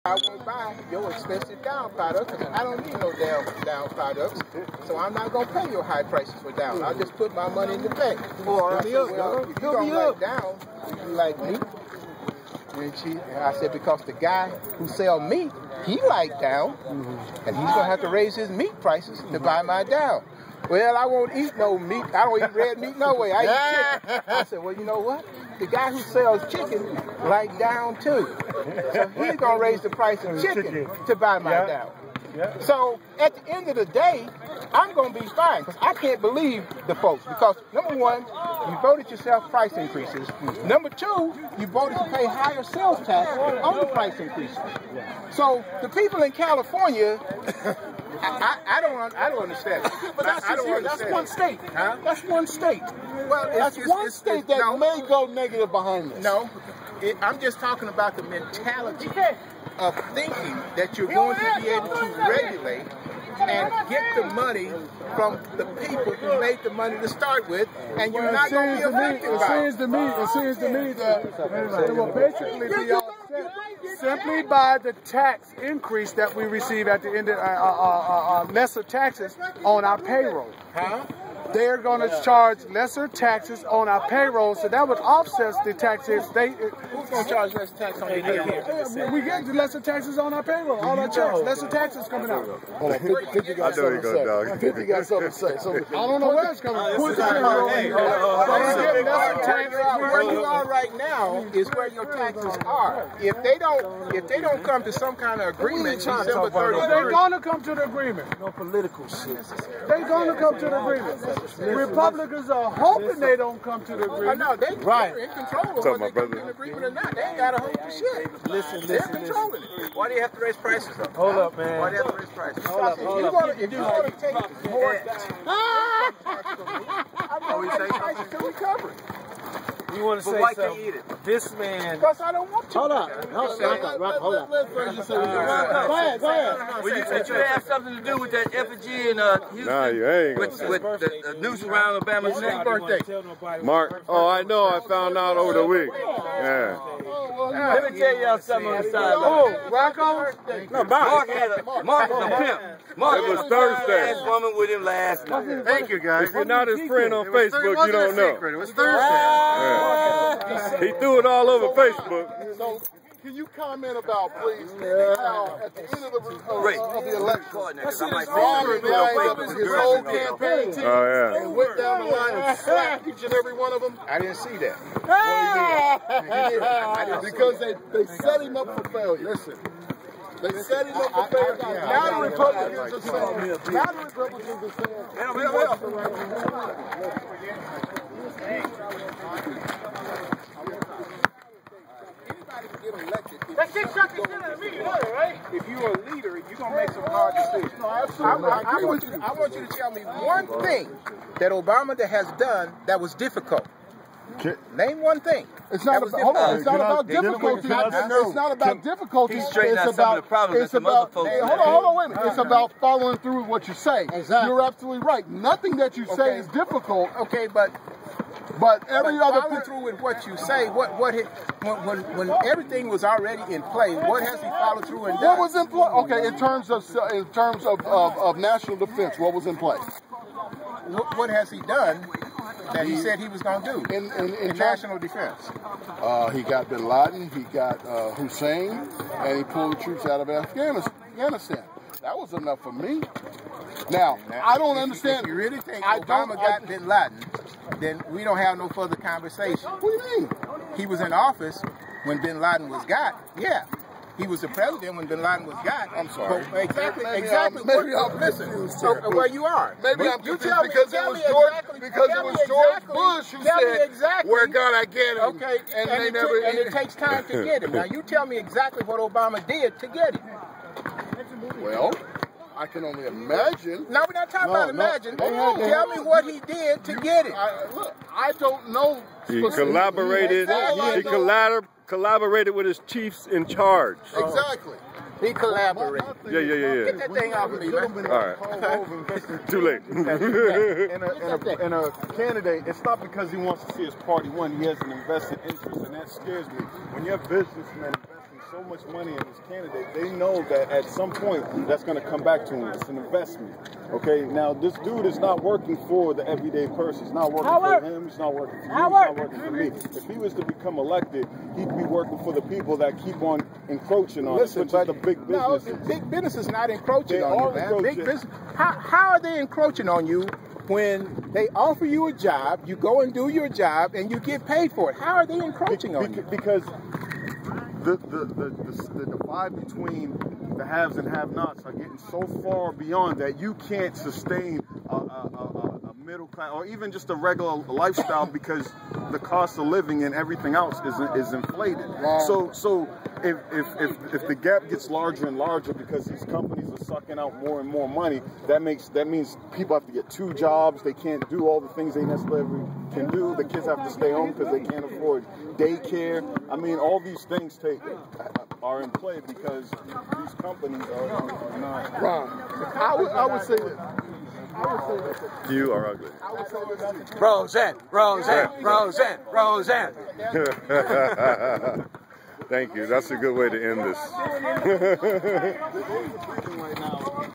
I won't buy your expensive down products because I don't need no down products. So I'm not going to pay your high prices for down. I'll just put my money in the bank. Or, well, if you don't like down, you like meat. And I said, because the guy who sell meat, he like down, and he's going to have to raise his meat prices to buy my down. Well, I won't eat no meat. I don't eat red meat no way. I eat chicken. I said, well, you know what? The guy who sells chicken like down too. So he's going to raise the price of chicken to buy my down. So at the end of the day, I'm going to be fine because I can't believe the folks. Because number one, you voted yourself price increases. Number two, you voted to pay higher sales tax on the price increases. So the people in California, I don't understand it. But that's one state. Huh? That's one state. Well, that's one state that may go negative behind this. No, I'm just talking about the mentality of thinking that you're going to be able to regulate and get the money from the people who made the money to start with, and you're not going to be affected by it. It seems to me that it will basically be offset simply by the tax increase that we receive at the end of lesser taxes on our payroll. Huh? They're going to charge lesser taxes on our payroll, so that would offset the taxes. Who's going to charge less tax on their payroll? We get the lesser taxes on our payroll, all our checks, lesser taxes coming out. Hold on, 50 got something to say. 50 got something to say. So, I don't know where it's coming from. Where you are right now is where your taxes are. If they don't come to some kind of agreement, December 31st. They're going to come to the agreement. no political shit. They're going to come to the agreement. Republicans are hoping they don't come to the agreement. No, they're in control of whether they come to an agreement or not. They ain't got to hold the shit. They're controlling it. Why do you have to raise prices though? Hold up, man. Why do you have to raise prices? If you want to take more prices to recover it. You want to say why something? can't you eat it? This man. Because I don't want to. Hold up. Hold up. Go ahead. Well, you have something to do with that effigy in Houston? Nah, you ain't. With the noose around Obama's neck. Birthday. Mark, oh, I know. I found out over the week. Yeah. Let me tell y'all something on the side. Oh, Rocco? No, Mark was a pimp. Mark It was was Thursday. last woman with him last night. Thank you, guys. If you're not his friend on Facebook, you don't know. It was Thursday. Yeah. He threw it all over Facebook. So, can you comment about, please, how at the end of the election, his whole campaign team Oh, yeah. and went down the line and slapped each and every one of them? I didn't see that. Because they set him up for failure. Listen. They set him up for failure. Now the Republicans are saying, If you're a leader, you're going to make some hard decisions. No, absolutely. I want you to tell me one thing that Obama has done that was difficult. Name one thing. It's not about difficulty. It's not about difficulty. He's straightening out some of the problems that some other folks have. Hold on, wait a minute. It's about following through with what you say. Exactly. You're absolutely right. Nothing that you say is difficult. Okay, but every other following through with what you say, when everything was already in play, what has he followed through and done? What was in play? Okay, in terms of national defense, what was in place? What has he done that he said he was going to do in national defense? He got Bin Laden, he got Hussein, and he pulled the troops out of Afghanistan. That was enough for me. Now, I don't understand. If you really think Obama got Bin Laden, then we don't have no further conversation. What do you mean? He was in office when Bin Laden was got. Yeah. He was the president when Bin Laden was got. I'm sorry. Exactly. Maybe I'm missing. So where you are? Maybe I'm confused because it was George Bush who said, "Where God I get him." Okay, and it takes time to get him. Now you tell me exactly what Obama did to get him. Well, I can only imagine. No, we're not talking about imagine. Tell me what he did to get it. I don't know. He collaborated. He collaborated with his chiefs in charge. Exactly. He collaborated. Yeah. Get that thing off of me, man. All right. Too late. And a candidate, it's not because he wants to see his party win. He has an invested interest, and that scares me. When your businessmen invest in so much money in this candidate, they know that at some point that's going to come back to him. It's an investment. Okay, now this dude is not working for the everyday person. He's not working for him. He's not working for you. He's not working for me. If he was to become elected, he'd be working for the people that keep on encroaching on us, which is the big business. No, big business is not encroaching on you, man. Big business. How are they encroaching on you when they offer you a job, you go and do your job, and you get paid for it? How are they encroaching on you? Because the divide between the haves and have-nots are getting so far beyond that you can't sustain a middle class or even just a regular lifestyle because the cost of living and everything else is inflated. Wow. So if the gap gets larger and larger because these companies are sucking out more and more money, that means people have to get 2 jobs. They can't do all the things they necessarily can do. The kids have to stay home because they can't afford daycare. I mean, all these things are in play because these companies are not. Ron, I would say that. You are ugly. Roseanne. Thank you. That's a good way to end this.